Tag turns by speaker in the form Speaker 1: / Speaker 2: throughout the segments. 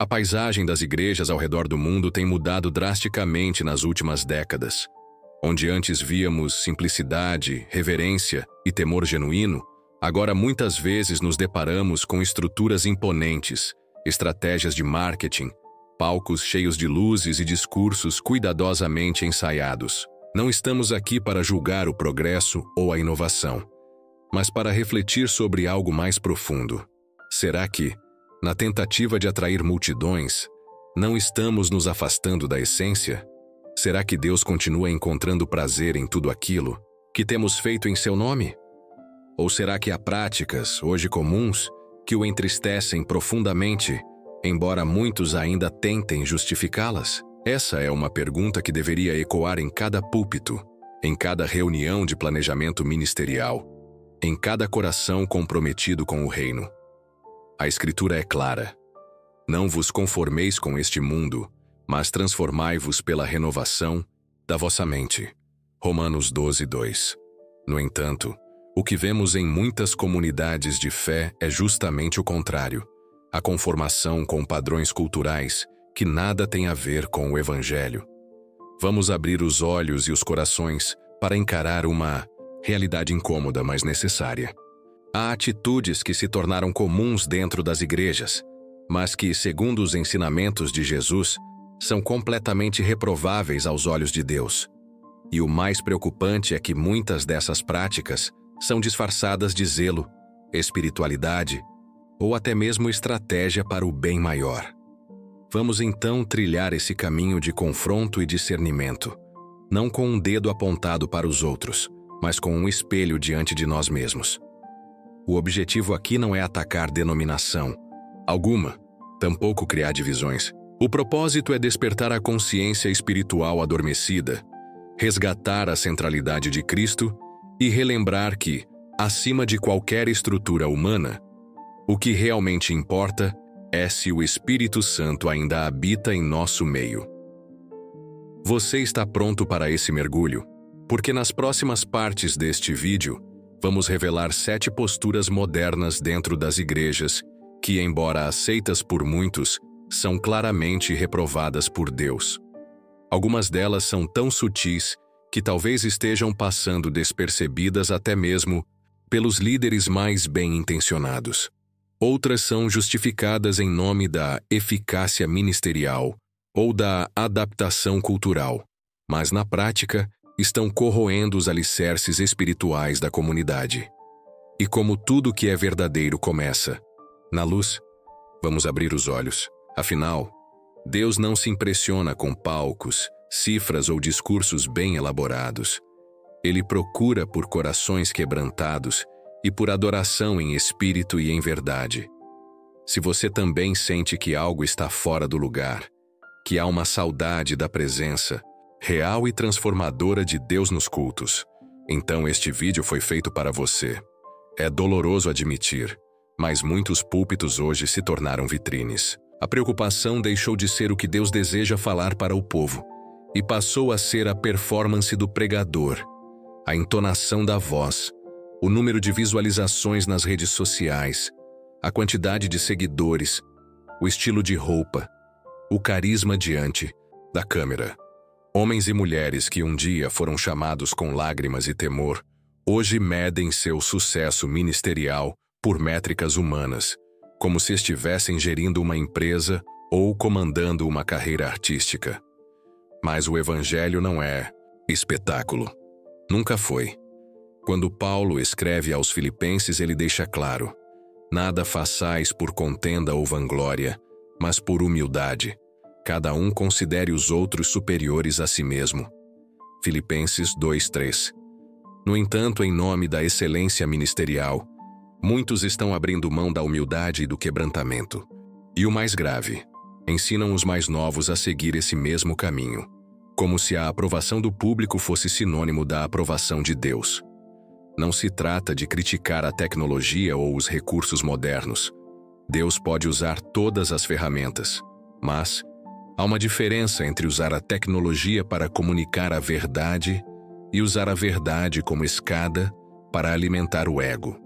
Speaker 1: A paisagem das igrejas ao redor do mundo tem mudado drasticamente nas últimas décadas. Onde antes víamos simplicidade, reverência e temor genuíno, agora muitas vezes nos deparamos com estruturas imponentes, estratégias de marketing, palcos cheios de luzes e discursos cuidadosamente ensaiados. Não estamos aqui para julgar o progresso ou a inovação, mas para refletir sobre algo mais profundo. Será que, na tentativa de atrair multidões, não estamos nos afastando da essência? Será que Deus continua encontrando prazer em tudo aquilo que temos feito em seu nome? Ou será que há práticas, hoje comuns, que o entristecem profundamente, embora muitos ainda tentem justificá-las? Essa é uma pergunta que deveria ecoar em cada púlpito, em cada reunião de planejamento ministerial, em cada coração comprometido com o reino. A Escritura é clara: não vos conformeis com este mundo, mas transformai-vos pela renovação da vossa mente. Romanos 12:2. No entanto, o que vemos em muitas comunidades de fé é justamente o contrário: a conformação com padrões culturais que nada têm a ver com o Evangelho. Vamos abrir os olhos e os corações para encarar uma realidade incômoda, mas necessária. Há atitudes que se tornaram comuns dentro das igrejas, mas que, segundo os ensinamentos de Jesus, são completamente reprováveis aos olhos de Deus. E o mais preocupante é que muitas dessas práticas são disfarçadas de zelo, espiritualidade ou até mesmo estratégia para o bem maior. Vamos então trilhar esse caminho de confronto e discernimento, não com um dedo apontado para os outros, mas com um espelho diante de nós mesmos. O objetivo aqui não é atacar denominação alguma, tampouco criar divisões. O propósito é despertar a consciência espiritual adormecida, resgatar a centralidade de Cristo e relembrar que, acima de qualquer estrutura humana, o que realmente importa é se o Espírito Santo ainda habita em nosso meio. Você está pronto para esse mergulho? Porque nas próximas partes deste vídeo, vamos revelar 7 posturas modernas dentro das igrejas que, embora aceitas por muitos, são claramente reprovadas por Deus. Algumas delas são tão sutis que talvez estejam passando despercebidas até mesmo pelos líderes mais bem-intencionados. Outras são justificadas em nome da eficácia ministerial ou da adaptação cultural, mas na prática estão corroendo os alicerces espirituais da comunidade. E como tudo que é verdadeiro começa na luz, vamos abrir os olhos. Afinal, Deus não se impressiona com palcos, cifras ou discursos bem elaborados. Ele procura por corações quebrantados e por adoração em espírito e em verdade. Se você também sente que algo está fora do lugar, que há uma saudade da presença real e transformadora de Deus nos cultos, então este vídeo foi feito para você. É doloroso admitir, mas muitos púlpitos hoje se tornaram vitrines. A preocupação deixou de ser o que Deus deseja falar para o povo e passou a ser a performance do pregador, a entonação da voz, o número de visualizações nas redes sociais, a quantidade de seguidores, o estilo de roupa, o carisma diante da câmera. Homens e mulheres que um dia foram chamados com lágrimas e temor, hoje medem seu sucesso ministerial por métricas humanas, como se estivessem gerindo uma empresa ou comandando uma carreira artística. Mas o Evangelho não é espetáculo. Nunca foi. Quando Paulo escreve aos Filipenses, ele deixa claro: nada façais por contenda ou vanglória, mas por humildade. Cada um considere os outros superiores a si mesmo. Filipenses 2:3. No entanto, em nome da excelência ministerial, muitos estão abrindo mão da humildade e do quebrantamento. E o mais grave, ensinam os mais novos a seguir esse mesmo caminho, como se a aprovação do público fosse sinônimo da aprovação de Deus. Não se trata de criticar a tecnologia ou os recursos modernos. Deus pode usar todas as ferramentas, mas há uma diferença entre usar a tecnologia para comunicar a verdade e usar a verdade como escada para alimentar o ego.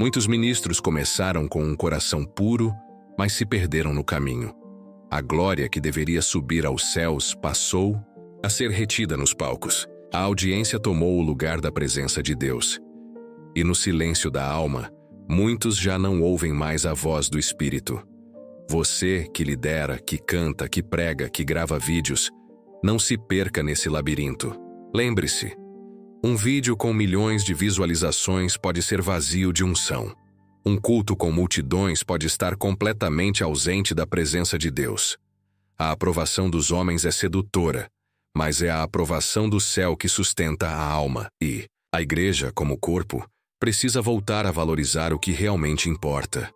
Speaker 1: Muitos ministros começaram com um coração puro, mas se perderam no caminho. A glória que deveria subir aos céus passou a ser retida nos palcos. A audiência tomou o lugar da presença de Deus. E no silêncio da alma, muitos já não ouvem mais a voz do Espírito. Você que lidera, que canta, que prega, que grava vídeos, não se perca nesse labirinto. Lembre-se, um vídeo com milhões de visualizações pode ser vazio de unção. Um culto com multidões pode estar completamente ausente da presença de Deus. A aprovação dos homens é sedutora, mas é a aprovação do céu que sustenta a alma. E a igreja, como corpo, precisa voltar a valorizar o que realmente importa.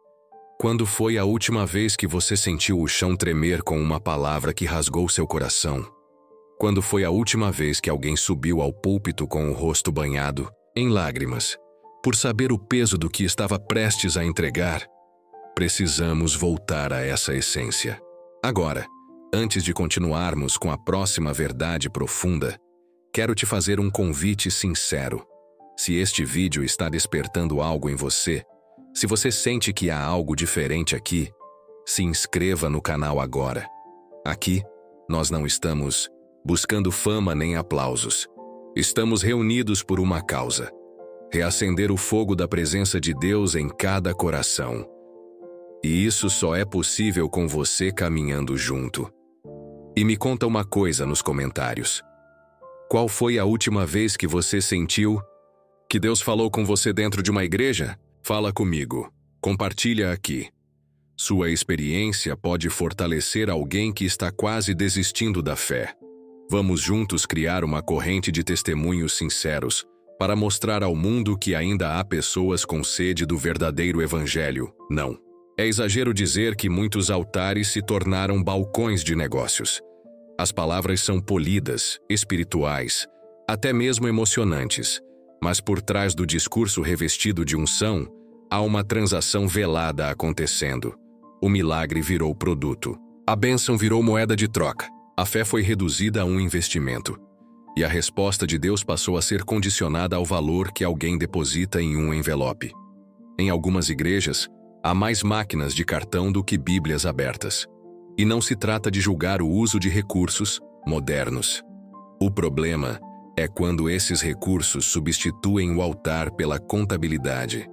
Speaker 1: Quando foi a última vez que você sentiu o chão tremer com uma palavra que rasgou seu coração? Quando foi a última vez que alguém subiu ao púlpito com o rosto banhado, em lágrimas, por saber o peso do que estava prestes a entregar? Precisamos voltar a essa essência. Agora, antes de continuarmos com a próxima verdade profunda, quero te fazer um convite sincero. Se este vídeo está despertando algo em você, se você sente que há algo diferente aqui, se inscreva no canal agora. Aqui, nós não estamos buscando fama nem aplausos. Estamos reunidos por uma causa: reacender o fogo da presença de Deus em cada coração. E isso só é possível com você caminhando junto. E me conta uma coisa nos comentários. Qual foi a última vez que você sentiu que Deus falou com você dentro de uma igreja? Fala comigo. Compartilha aqui. Sua experiência pode fortalecer alguém que está quase desistindo da fé. Vamos juntos criar uma corrente de testemunhos sinceros para mostrar ao mundo que ainda há pessoas com sede do verdadeiro evangelho. Não. É exagero dizer que muitos altares se tornaram balcões de negócios. As palavras são polidas, espirituais, até mesmo emocionantes. Mas por trás do discurso revestido de unção, há uma transação velada acontecendo. O milagre virou produto. A bênção virou moeda de troca. A fé foi reduzida a um investimento. E a resposta de Deus passou a ser condicionada ao valor que alguém deposita em um envelope. Em algumas igrejas, há mais máquinas de cartão do que Bíblias abertas. E não se trata de julgar o uso de recursos modernos. O problema é quando esses recursos substituem o altar pela contabilidade,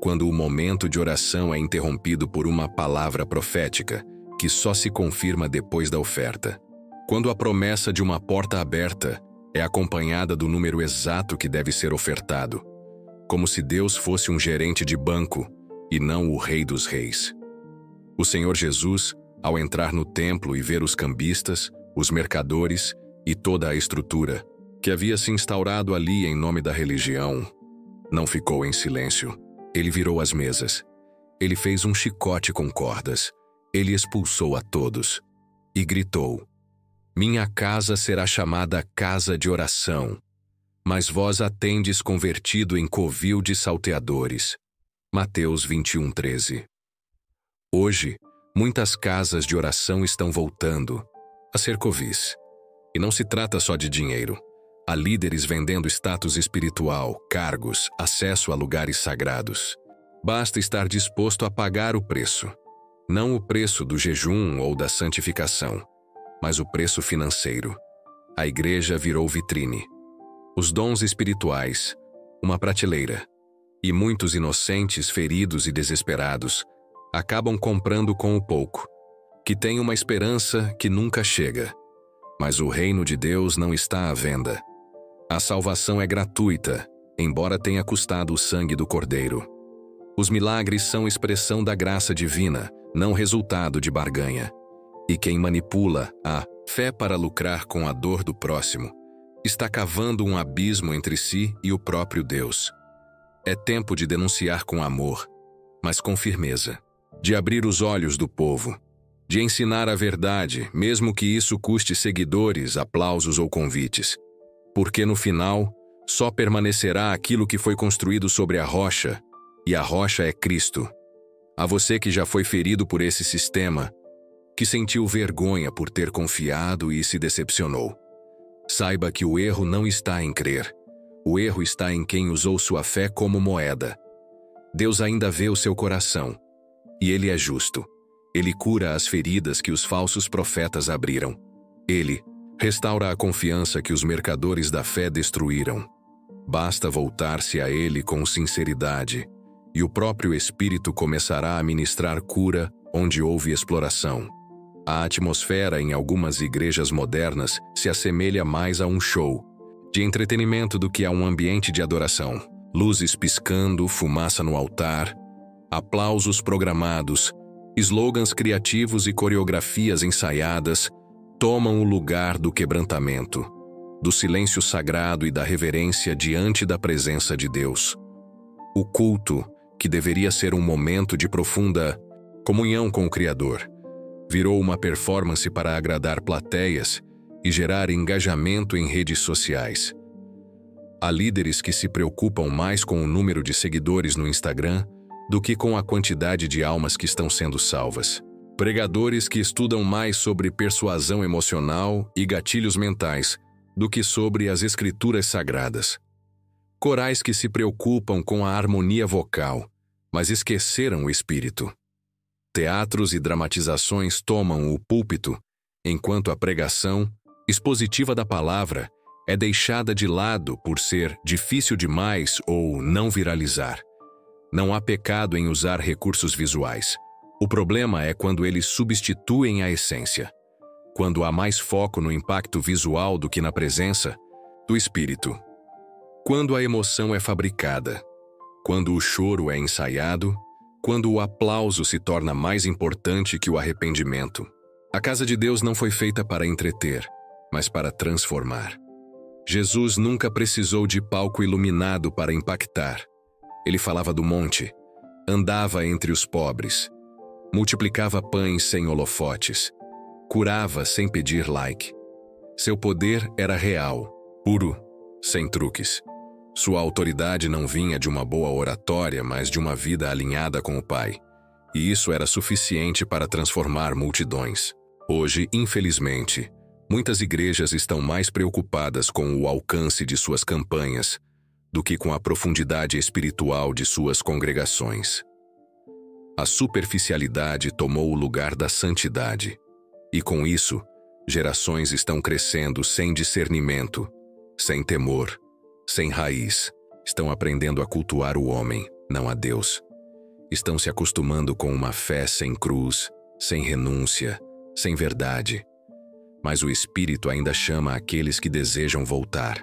Speaker 1: quando o momento de oração é interrompido por uma palavra profética que só se confirma depois da oferta, quando a promessa de uma porta aberta é acompanhada do número exato que deve ser ofertado, como se Deus fosse um gerente de banco e não o Rei dos Reis. O Senhor Jesus, ao entrar no templo e ver os cambistas, os mercadores e toda a estrutura que havia se instaurado ali em nome da religião, não ficou em silêncio. Ele virou as mesas. Ele fez um chicote com cordas. Ele expulsou a todos e gritou: "Minha casa será chamada casa de oração, mas vós a tendes convertido em covil de salteadores." Mateus 21:13. Hoje, muitas casas de oração estão voltando a ser covis. E não se trata só de dinheiro. Há líderes vendendo status espiritual, cargos, acesso a lugares sagrados. Basta estar disposto a pagar o preço. Não o preço do jejum ou da santificação, mas o preço financeiro. A igreja virou vitrine. Os dons espirituais, uma prateleira. E muitos inocentes, feridos e desesperados acabam comprando com o pouco, que tem uma esperança que nunca chega. Mas o reino de Deus não está à venda. A salvação é gratuita, embora tenha custado o sangue do Cordeiro. Os milagres são expressão da graça divina, não resultado de barganha. E quem manipula a fé para lucrar com a dor do próximo está cavando um abismo entre si e o próprio Deus. É tempo de denunciar com amor, mas com firmeza, de abrir os olhos do povo, de ensinar a verdade, mesmo que isso custe seguidores, aplausos ou convites. Porque no final, só permanecerá aquilo que foi construído sobre a rocha, e a rocha é Cristo. A você que já foi ferido por esse sistema, que sentiu vergonha por ter confiado e se decepcionou, saiba que o erro não está em crer. O erro está em quem usou sua fé como moeda. Deus ainda vê o seu coração, e Ele é justo. Ele cura as feridas que os falsos profetas abriram. Ele restaura a confiança que os mercadores da fé destruíram. Basta voltar-se a Ele com sinceridade, e o próprio Espírito começará a ministrar cura onde houve exploração. A atmosfera em algumas igrejas modernas se assemelha mais a um show de entretenimento do que a um ambiente de adoração. Luzes piscando, fumaça no altar, aplausos programados, slogans criativos e coreografias ensaiadas tomam o lugar do quebrantamento, do silêncio sagrado e da reverência diante da presença de Deus. O culto, que deveria ser um momento de profunda comunhão com o Criador, virou uma performance para agradar plateias e gerar engajamento em redes sociais. Há líderes que se preocupam mais com o número de seguidores no Instagram do que com a quantidade de almas que estão sendo salvas. Pregadores que estudam mais sobre persuasão emocional e gatilhos mentais do que sobre as escrituras sagradas. Corais que se preocupam com a harmonia vocal, mas esqueceram o espírito. Teatros e dramatizações tomam o púlpito, enquanto a pregação expositiva da palavra é deixada de lado por ser difícil demais ou não viralizar. Não há pecado em usar recursos visuais. O problema é quando eles substituem a essência. Quando há mais foco no impacto visual do que na presença do espírito. Quando a emoção é fabricada. Quando o choro é ensaiado. Quando o aplauso se torna mais importante que o arrependimento. A casa de Deus não foi feita para entreter, mas para transformar. Jesus nunca precisou de palco iluminado para impactar. Ele falava do monte, andava entre os pobres, multiplicava pães sem holofotes, curava sem pedir like. Seu poder era real, puro, sem truques. Sua autoridade não vinha de uma boa oratória, mas de uma vida alinhada com o Pai. E isso era suficiente para transformar multidões. Hoje, infelizmente, muitas igrejas estão mais preocupadas com o alcance de suas campanhas do que com a profundidade espiritual de suas congregações. A superficialidade tomou o lugar da santidade. E com isso, gerações estão crescendo sem discernimento, sem temor, sem raiz. Estão aprendendo a cultuar o homem, não a Deus. Estão se acostumando com uma fé sem cruz, sem renúncia, sem verdade. Mas o Espírito ainda chama aqueles que desejam voltar.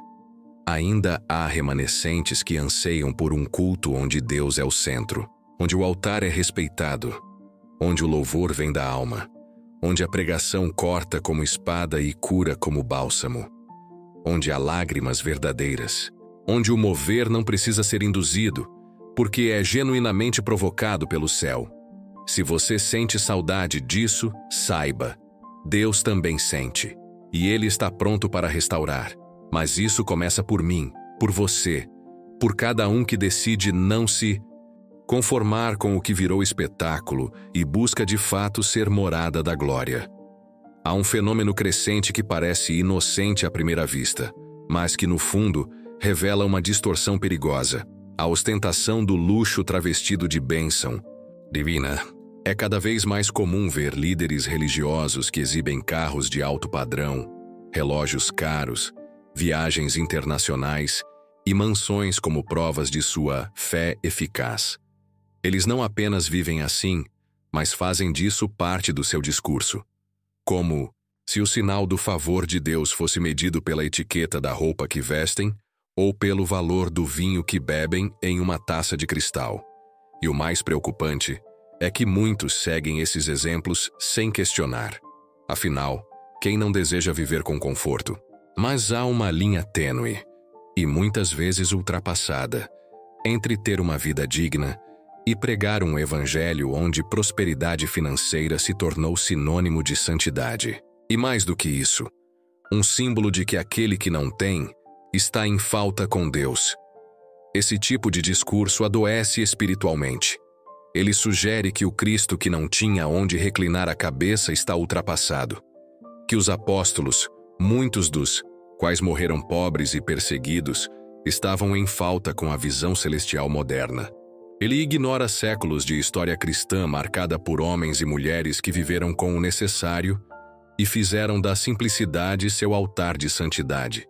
Speaker 1: Ainda há remanescentes que anseiam por um culto onde Deus é o centro, onde o altar é respeitado, onde o louvor vem da alma, onde a pregação corta como espada e cura como bálsamo, onde há lágrimas verdadeiras, onde o mover não precisa ser induzido, porque é genuinamente provocado pelo céu. Se você sente saudade disso, saiba, Deus também sente, e Ele está pronto para restaurar. Mas isso começa por mim, por você, por cada um que decide não se conformar com o que virou espetáculo e busca de fato ser morada da glória. Há um fenômeno crescente que parece inocente à primeira vista, mas que no fundo revela uma distorção perigosa. A ostentação do luxo travestido de bênção divina. É cada vez mais comum ver líderes religiosos que exibem carros de alto padrão, relógios caros, viagens internacionais e mansões como provas de sua fé eficaz. Eles não apenas vivem assim, mas fazem disso parte do seu discurso. Como se o sinal do favor de Deus fosse medido pela etiqueta da roupa que vestem ou pelo valor do vinho que bebem em uma taça de cristal. E o mais preocupante é que muitos seguem esses exemplos sem questionar. Afinal, quem não deseja viver com conforto? Mas há uma linha tênue, e muitas vezes ultrapassada, entre ter uma vida digna e pregar um evangelho onde prosperidade financeira se tornou sinônimo de santidade. E mais do que isso, um símbolo de que aquele que não tem está em falta com Deus. Esse tipo de discurso adoece espiritualmente. Ele sugere que o Cristo que não tinha onde reclinar a cabeça está ultrapassado. Que os apóstolos, muitos dos quais morreram pobres e perseguidos, estavam em falta com a visão celestial moderna. Ele ignora séculos de história cristã marcada por homens e mulheres que viveram com o necessário e fizeram da simplicidade seu altar de santidade.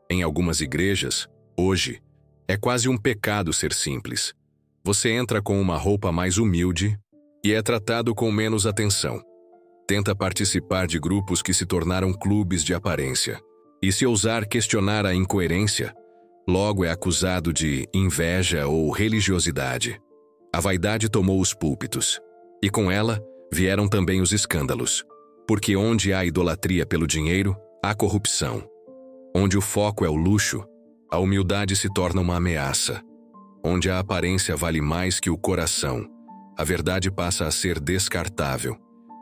Speaker 1: Em algumas igrejas, hoje, é quase um pecado ser simples. Você entra com uma roupa mais humilde e é tratado com menos atenção. Tenta participar de grupos que se tornaram clubes de aparência. E se ousar questionar a incoerência, logo é acusado de inveja ou religiosidade. A vaidade tomou os púlpitos, e com ela vieram também os escândalos, porque onde há idolatria pelo dinheiro, há corrupção. Onde o foco é o luxo, a humildade se torna uma ameaça. Onde a aparência vale mais que o coração, a verdade passa a ser descartável.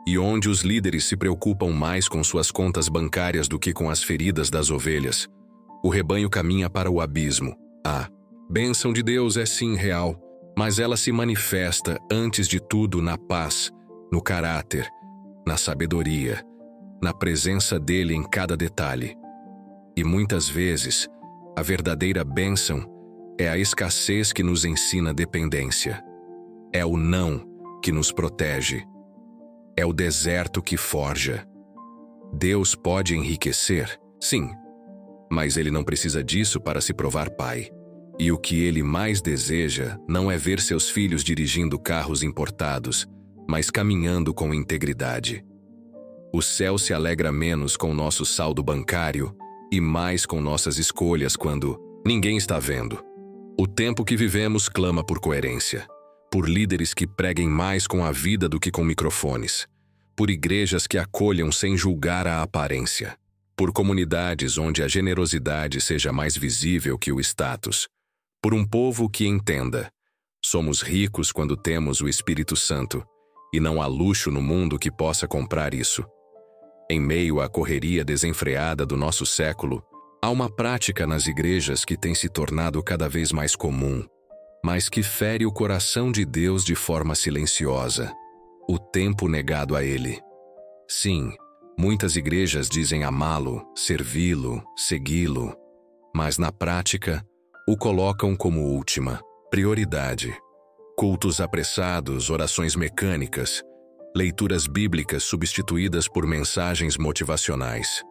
Speaker 1: E onde os líderes se preocupam mais com suas contas bancárias do que com as feridas das ovelhas, o rebanho caminha para o abismo. A bênção de Deus é sim real, mas ela se manifesta, antes de tudo, na paz, no caráter, na sabedoria, na presença dele em cada detalhe. E muitas vezes, a verdadeira bênção é a escassez que nos ensina dependência. É o não que nos protege. É o deserto que forja. Deus pode enriquecer, sim, mas ele não precisa disso para se provar pai. E o que ele mais deseja não é ver seus filhos dirigindo carros importados, mas caminhando com integridade. O céu se alegra menos com nosso saldo bancário e mais com nossas escolhas quando ninguém está vendo. O tempo que vivemos clama por coerência, por líderes que preguem mais com a vida do que com microfones, por igrejas que acolham sem julgar a aparência, por comunidades onde a generosidade seja mais visível que o status, por um povo que entenda: somos ricos quando temos o Espírito Santo, e não há luxo no mundo que possa comprar isso. Em meio à correria desenfreada do nosso século, há uma prática nas igrejas que tem se tornado cada vez mais comum, mas que fere o coração de Deus de forma silenciosa: o tempo negado a Ele. Sim, muitas igrejas dizem amá-lo, servi-lo, segui-lo, mas na prática o colocam como última prioridade. Cultos apressados, orações mecânicas, leituras bíblicas substituídas por mensagens motivacionais.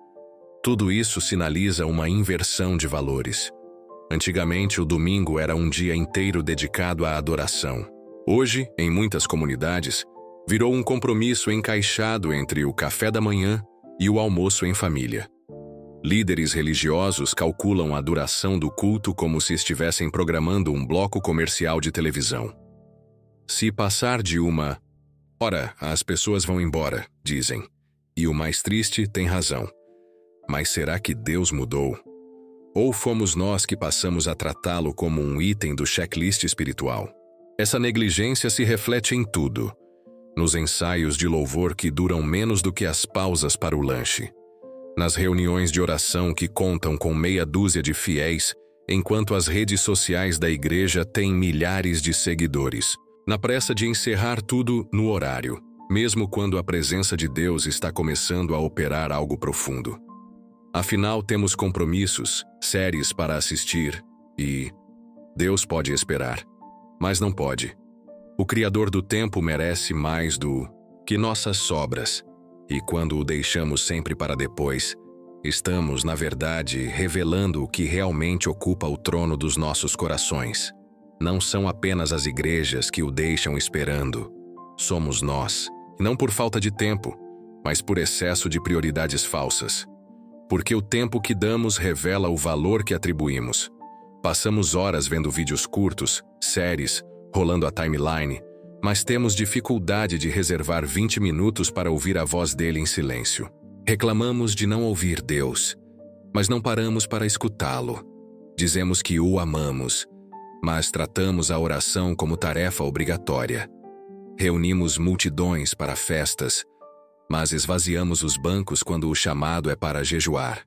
Speaker 1: Tudo isso sinaliza uma inversão de valores. Antigamente, o domingo era um dia inteiro dedicado à adoração. Hoje, em muitas comunidades, virou um compromisso encaixado entre o café da manhã e o almoço em família. Líderes religiosos calculam a duração do culto como se estivessem programando um bloco comercial de televisão. Se passar de uma hora, as pessoas vão embora, dizem. E o mais triste tem razão. Mas será que Deus mudou? Ou fomos nós que passamos a tratá-lo como um item do checklist espiritual? Essa negligência se reflete em tudo. Nos ensaios de louvor que duram menos do que as pausas para o lanche. Nas reuniões de oração que contam com meia dúzia de fiéis, enquanto as redes sociais da igreja têm milhares de seguidores. Na pressa de encerrar tudo no horário, mesmo quando a presença de Deus está começando a operar algo profundo. Afinal, temos compromissos, séries para assistir e Deus pode esperar, mas não pode. O Criador do tempo merece mais do que nossas sobras, e quando o deixamos sempre para depois, estamos, na verdade, revelando o que realmente ocupa o trono dos nossos corações. Não são apenas as igrejas que o deixam esperando. Somos nós, e não por falta de tempo, mas por excesso de prioridades falsas. Porque o tempo que damos revela o valor que atribuímos. Passamos horas vendo vídeos curtos, séries, rolando a timeline, mas temos dificuldade de reservar 20 minutos para ouvir a voz dele em silêncio. Reclamamos de não ouvir Deus, mas não paramos para escutá-lo. Dizemos que o amamos, mas tratamos a oração como tarefa obrigatória. Reunimos multidões para festas, mas esvaziamos os bancos quando o chamado é para jejuar.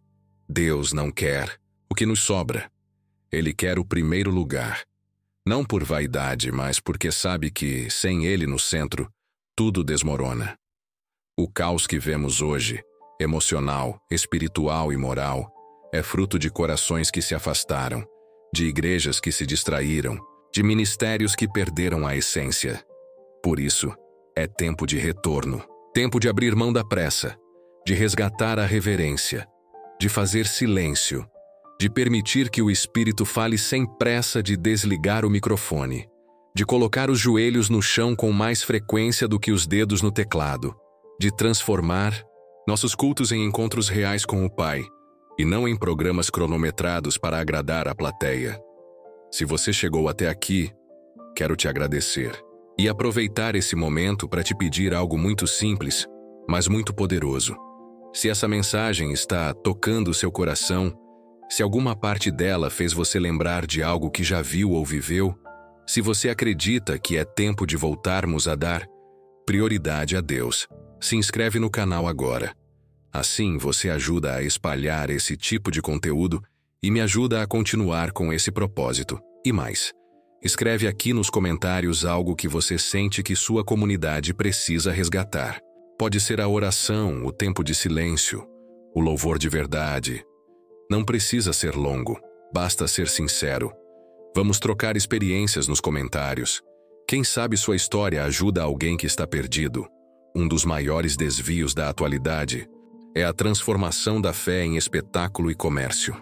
Speaker 1: Deus não quer o que nos sobra. Ele quer o primeiro lugar. Não por vaidade, mas porque sabe que, sem ele no centro, tudo desmorona. O caos que vemos hoje, emocional, espiritual e moral, é fruto de corações que se afastaram, de igrejas que se distraíram, de ministérios que perderam a essência. Por isso, é tempo de retorno, tempo de abrir mão da pressa, de resgatar a reverência, de fazer silêncio, de permitir que o Espírito fale sem pressa, de desligar o microfone, de colocar os joelhos no chão com mais frequência do que os dedos no teclado, de transformar nossos cultos em encontros reais com o Pai, e não em programas cronometrados para agradar a plateia. Se você chegou até aqui, quero te agradecer e aproveitar esse momento para te pedir algo muito simples, mas muito poderoso. Se essa mensagem está tocando seu coração, se alguma parte dela fez você lembrar de algo que já viu ou viveu, se você acredita que é tempo de voltarmos a dar prioridade a Deus, se inscreve no canal agora. Assim você ajuda a espalhar esse tipo de conteúdo e me ajuda a continuar com esse propósito. E mais, escreve aqui nos comentários algo que você sente que sua comunidade precisa resgatar. Pode ser a oração, o tempo de silêncio, o louvor de verdade. Não precisa ser longo, basta ser sincero. Vamos trocar experiências nos comentários. Quem sabe sua história ajuda alguém que está perdido. Um dos maiores desvios da atualidade é a transformação da fé em espetáculo e comércio.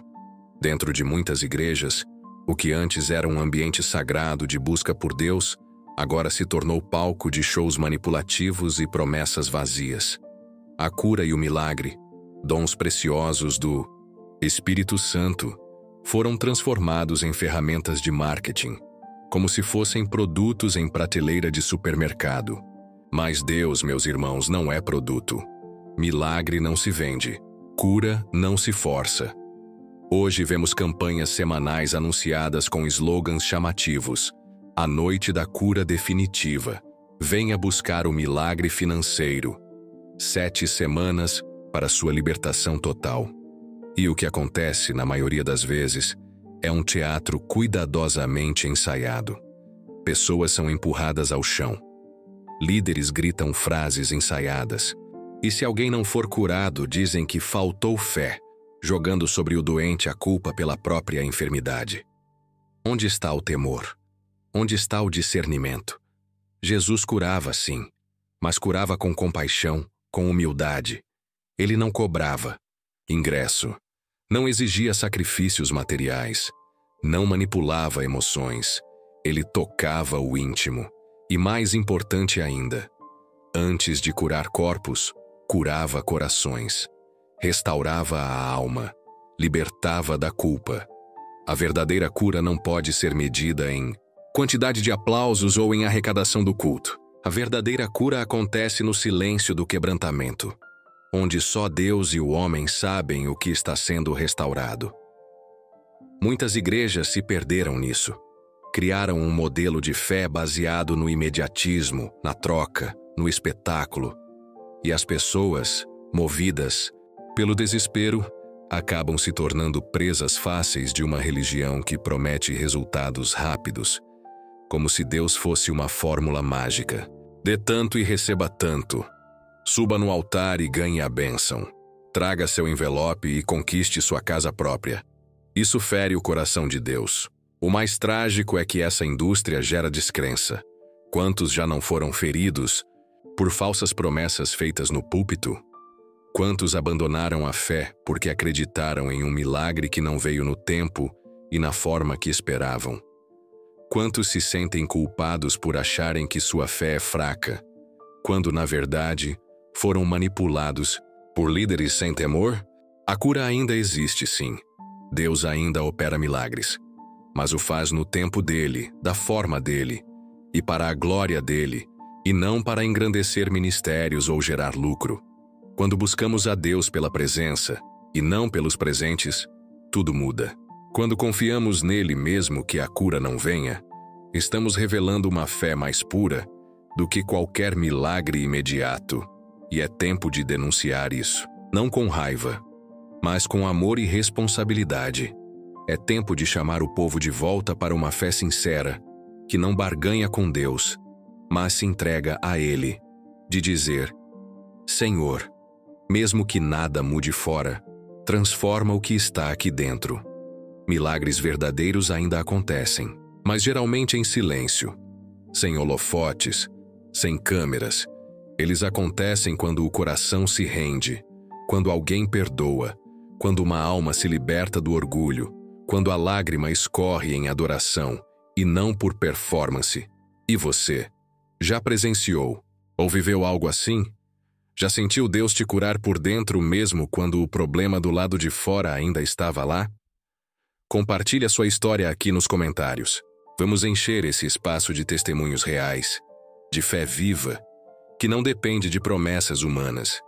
Speaker 1: Dentro de muitas igrejas, o que antes era um ambiente sagrado de busca por Deus, agora se tornou palco de shows manipulativos e promessas vazias. A cura e o milagre, dons preciosos do Espírito Santo, foram transformados em ferramentas de marketing, como se fossem produtos em prateleira de supermercado. Mas Deus, meus irmãos, não é produto. Milagre não se vende, cura não se força. Hoje vemos campanhas semanais anunciadas com slogans chamativos. A noite da cura definitiva. Venha buscar o milagre financeiro. 7 semanas para sua libertação total. E o que acontece, na maioria das vezes, é um teatro cuidadosamente ensaiado. Pessoas são empurradas ao chão. Líderes gritam frases ensaiadas. E se alguém não for curado, dizem que faltou fé, jogando sobre o doente a culpa pela própria enfermidade. Onde está o temor? Onde está o discernimento? Jesus curava, sim, mas curava com compaixão, com humildade. Ele não cobrava ingresso, não exigia sacrifícios materiais, não manipulava emoções. Ele tocava o íntimo. E mais importante ainda, antes de curar corpos, curava corações, restaurava a alma, libertava da culpa. A verdadeira cura não pode ser medida em quantidade de aplausos ou em arrecadação do culto. A verdadeira cura acontece no silêncio do quebrantamento, onde só Deus e o homem sabem o que está sendo restaurado. Muitas igrejas se perderam nisso. Criaram um modelo de fé baseado no imediatismo, na troca, no espetáculo. E as pessoas, movidas pelo desespero, acabam se tornando presas fáceis de uma religião que promete resultados rápidos, como se Deus fosse uma fórmula mágica. Dê tanto e receba tanto. Suba no altar e ganhe a bênção. Traga seu envelope e conquiste sua casa própria. Isso fere o coração de Deus. O mais trágico é que essa indústria gera descrença. Quantos já não foram feridos por falsas promessas feitas no púlpito? Quantos abandonaram a fé porque acreditaram em um milagre que não veio no tempo e na forma que esperavam? Quantos se sentem culpados por acharem que sua fé é fraca, quando, na verdade, foram manipulados por líderes sem temor? A cura ainda existe, sim. Deus ainda opera milagres, mas o faz no tempo dele, da forma dele, e para a glória dele, e não para engrandecer ministérios ou gerar lucro. Quando buscamos a Deus pela presença, e não pelos presentes, tudo muda. Quando confiamos nele mesmo que a cura não venha, estamos revelando uma fé mais pura do que qualquer milagre imediato. E é tempo de denunciar isso, não com raiva, mas com amor e responsabilidade. É tempo de chamar o povo de volta para uma fé sincera, que não barganha com Deus, mas se entrega a Ele, de dizer: Senhor, mesmo que nada mude fora, transforma o que está aqui dentro. Milagres verdadeiros ainda acontecem, mas geralmente em silêncio, sem holofotes, sem câmeras. Eles acontecem quando o coração se rende, quando alguém perdoa, quando uma alma se liberta do orgulho, quando a lágrima escorre em adoração e não por performance. E você? Já presenciou ou viveu algo assim? Já sentiu Deus te curar por dentro mesmo quando o problema do lado de fora ainda estava lá? Compartilhe a sua história aqui nos comentários. Vamos encher esse espaço de testemunhos reais, de fé viva, que não depende de promessas humanas,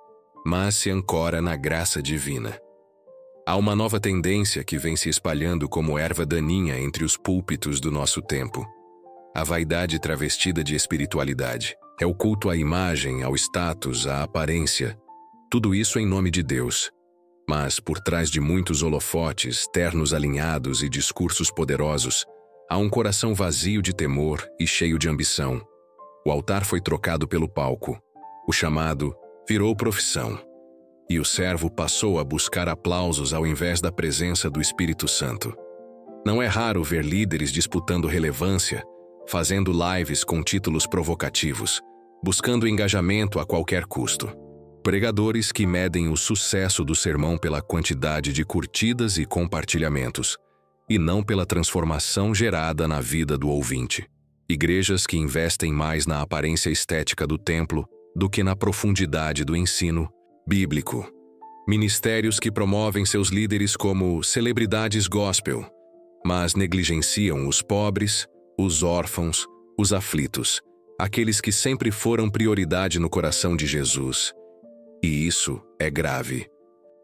Speaker 1: mas se ancora na graça divina. Há uma nova tendência que vem se espalhando como erva daninha entre os púlpitos do nosso tempo. A vaidade travestida de espiritualidade. É o culto à imagem, ao status, à aparência. Tudo isso em nome de Deus. Mas, por trás de muitos holofotes, ternos alinhados e discursos poderosos, há um coração vazio de temor e cheio de ambição. O altar foi trocado pelo palco. O chamado virou profissão. E o servo passou a buscar aplausos ao invés da presença do Espírito Santo. Não é raro ver líderes disputando relevância, fazendo lives com títulos provocativos, buscando engajamento a qualquer custo. Pregadores que medem o sucesso do sermão pela quantidade de curtidas e compartilhamentos, e não pela transformação gerada na vida do ouvinte. Igrejas que investem mais na aparência estética do templo do que na profundidade do ensino bíblico. Ministérios que promovem seus líderes como celebridades gospel, mas negligenciam os pobres, os órfãos, os aflitos, aqueles que sempre foram prioridade no coração de Jesus. E isso é grave,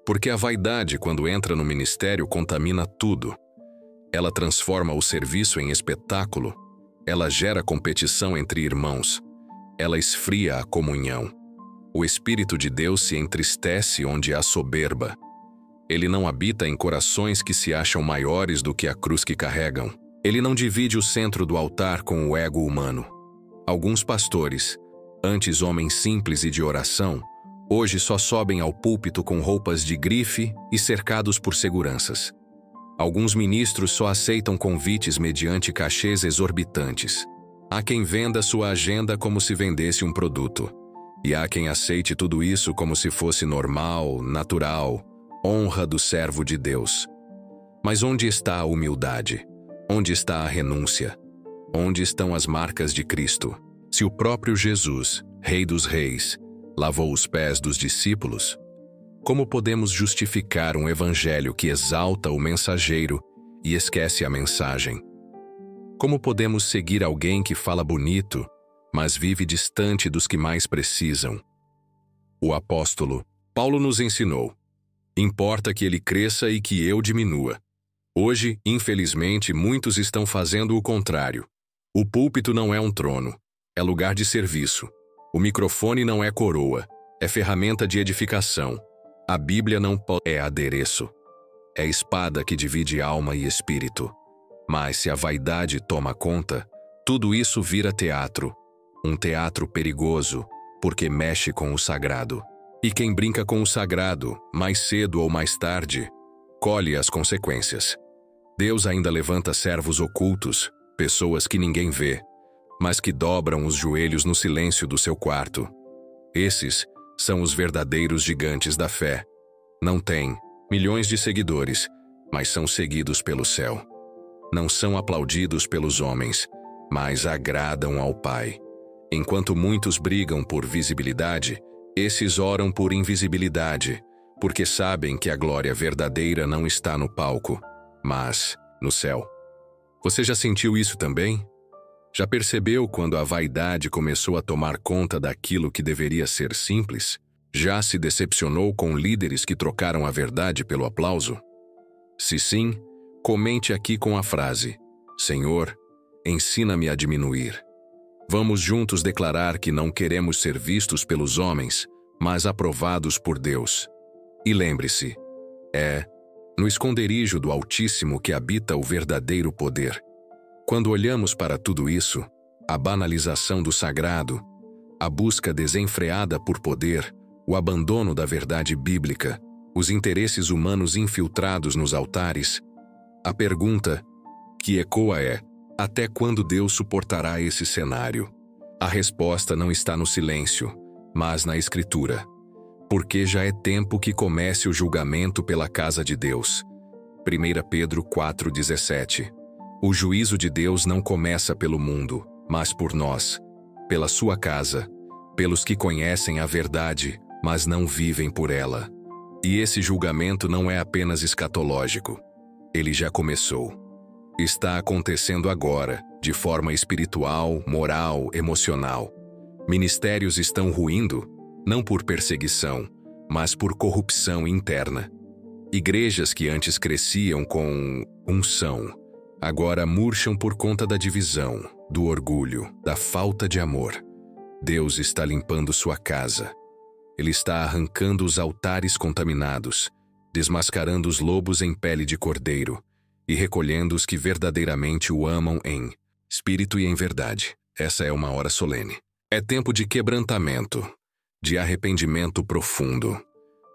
Speaker 1: porque a vaidade, quando entra no ministério, contamina tudo. Ela transforma o serviço em espetáculo, ela gera competição entre irmãos, ela esfria a comunhão. O Espírito de Deus se entristece onde há soberba. Ele não habita em corações que se acham maiores do que a cruz que carregam. Ele não divide o centro do altar com o ego humano. Alguns pastores, antes homens simples e de oração, hoje só sobem ao púlpito com roupas de grife e cercados por seguranças. Alguns ministros só aceitam convites mediante cachês exorbitantes. Há quem venda sua agenda como se vendesse um produto. E há quem aceite tudo isso como se fosse normal, natural, honra do servo de Deus. Mas onde está a humildade? Onde está a renúncia? Onde estão as marcas de Cristo? Se o próprio Jesus, Rei dos Reis, lavou os pés dos discípulos, como podemos justificar um evangelho que exalta o mensageiro e esquece a mensagem? Como podemos seguir alguém que fala bonito, mas vive distante dos que mais precisam? O apóstolo Paulo nos ensinou: importa que ele cresça e que eu diminua. Hoje, infelizmente, muitos estão fazendo o contrário. O púlpito não é um trono, é lugar de serviço. O microfone não é coroa, é ferramenta de edificação. A Bíblia não é adereço, é espada que divide alma e espírito. Mas se a vaidade toma conta, tudo isso vira teatro. Um teatro perigoso, porque mexe com o sagrado. E quem brinca com o sagrado, mais cedo ou mais tarde, colhe as consequências. Deus ainda levanta servos ocultos, pessoas que ninguém vê, mas que dobram os joelhos no silêncio do seu quarto. Esses são os verdadeiros gigantes da fé. Não têm milhões de seguidores, mas são seguidos pelo céu. Não são aplaudidos pelos homens, mas agradam ao Pai. Enquanto muitos brigam por visibilidade, esses oram por invisibilidade, porque sabem que a glória verdadeira não está no palco, mas no céu. Você já sentiu isso também? Já percebeu quando a vaidade começou a tomar conta daquilo que deveria ser simples? Já se decepcionou com líderes que trocaram a verdade pelo aplauso? Se sim, comente aqui com a frase: Senhor, ensina-me a diminuir. Vamos juntos declarar que não queremos ser vistos pelos homens, mas aprovados por Deus. E lembre-se, é no esconderijo do Altíssimo que habita o verdadeiro poder. Quando olhamos para tudo isso, a banalização do sagrado, a busca desenfreada por poder, o abandono da verdade bíblica, os interesses humanos infiltrados nos altares, a pergunta que ecoa é: Até quando Deus suportará esse cenário? A resposta não está no silêncio, mas na Escritura. Porque já é tempo que comece o julgamento pela casa de Deus. 1 Pedro 4,17. O juízo de Deus não começa pelo mundo, mas por nós, pela sua casa, pelos que conhecem a verdade, mas não vivem por ela. E esse julgamento não é apenas escatológico. Ele já começou. Está acontecendo agora, de forma espiritual, moral, emocional. Ministérios estão ruindo, não por perseguição, mas por corrupção interna. Igrejas que antes cresciam com unção, agora murcham por conta da divisão, do orgulho, da falta de amor. Deus está limpando sua casa. Ele está arrancando os altares contaminados, desmascarando os lobos em pele de cordeiro e recolhendo os que verdadeiramente o amam em espírito e em verdade. Essa é uma hora solene. É tempo de quebrantamento, de arrependimento profundo.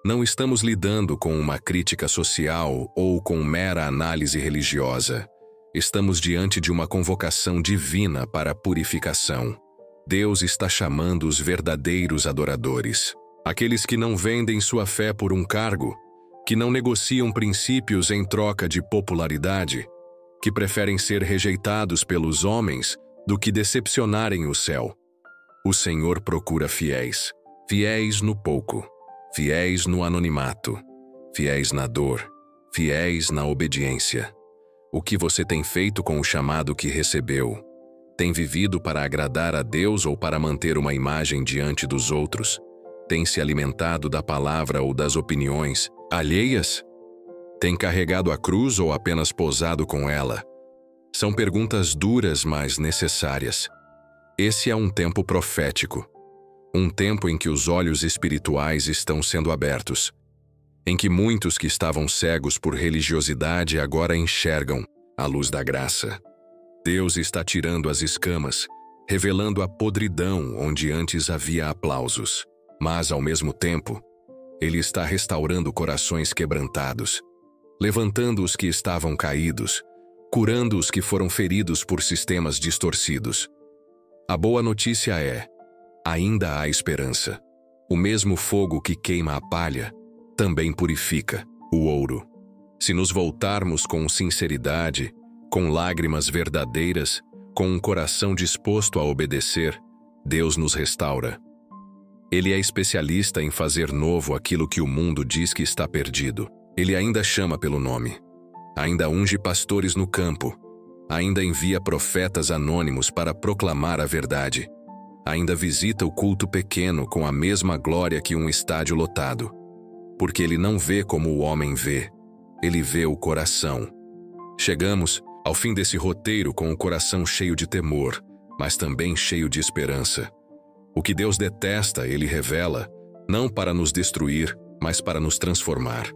Speaker 1: Não estamos lidando com uma crítica social ou com mera análise religiosa. Estamos diante de uma convocação divina para a purificação. Deus está chamando os verdadeiros adoradores. Aqueles que não vendem sua fé por um cargo, que não negociam princípios em troca de popularidade, que preferem ser rejeitados pelos homens do que decepcionarem o céu. O Senhor procura fiéis, fiéis no pouco, fiéis no anonimato, fiéis na dor, fiéis na obediência. O que você tem feito com o chamado que recebeu? Tem vivido para agradar a Deus ou para manter uma imagem diante dos outros? Tem se alimentado da palavra ou das opiniões alheias? Tem carregado a cruz ou apenas posado com ela? São perguntas duras, mas necessárias. Esse é um tempo profético. Um tempo em que os olhos espirituais estão sendo abertos. Em que muitos que estavam cegos por religiosidade agora enxergam a luz da graça. Deus está tirando as escamas, revelando a podridão onde antes havia aplausos. Mas, ao mesmo tempo, Ele está restaurando corações quebrantados, levantando os que estavam caídos, curando os que foram feridos por sistemas distorcidos. A boa notícia é: ainda há esperança. O mesmo fogo que queima a palha também purifica o ouro. Se nos voltarmos com sinceridade, com lágrimas verdadeiras, com um coração disposto a obedecer, Deus nos restaura. Ele é especialista em fazer novo aquilo que o mundo diz que está perdido. Ele ainda chama pelo nome. Ainda unge pastores no campo. Ainda envia profetas anônimos para proclamar a verdade. Ainda visita o culto pequeno com a mesma glória que um estádio lotado. Porque ele não vê como o homem vê. Ele vê o coração. Chegamos ao fim desse roteiro com o coração cheio de temor, mas também cheio de esperança. O que Deus detesta, Ele revela, não para nos destruir, mas para nos transformar.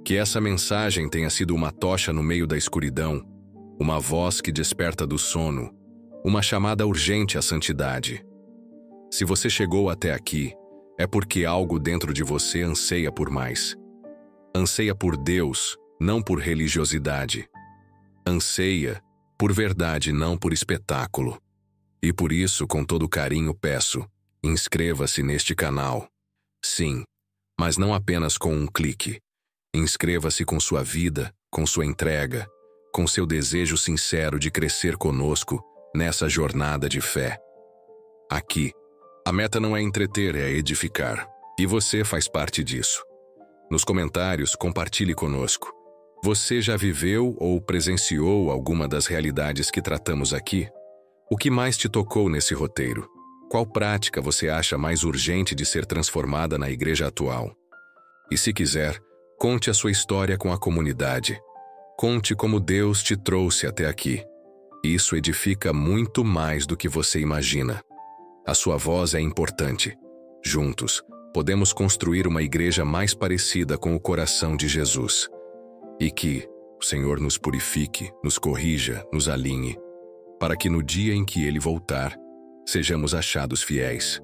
Speaker 1: Que essa mensagem tenha sido uma tocha no meio da escuridão, uma voz que desperta do sono, uma chamada urgente à santidade. Se você chegou até aqui, é porque algo dentro de você anseia por mais. Anseia por Deus, não por religiosidade. Anseia por verdade, não por espetáculo. E por isso, com todo carinho, peço: inscreva-se neste canal. Sim, mas não apenas com um clique. Inscreva-se com sua vida, com sua entrega, com seu desejo sincero de crescer conosco nessa jornada de fé. Aqui, a meta não é entreter, é edificar. E você faz parte disso. Nos comentários, compartilhe conosco. Você já viveu ou presenciou alguma das realidades que tratamos aqui? O que mais te tocou nesse roteiro? Qual prática você acha mais urgente de ser transformada na igreja atual? E se quiser, conte a sua história com a comunidade. Conte como Deus te trouxe até aqui. Isso edifica muito mais do que você imagina. A sua voz é importante. Juntos, podemos construir uma igreja mais parecida com o coração de Jesus. E que o Senhor nos purifique, nos corrija, nos alinhe, para que no dia em que Ele voltar, sejamos achados fiéis.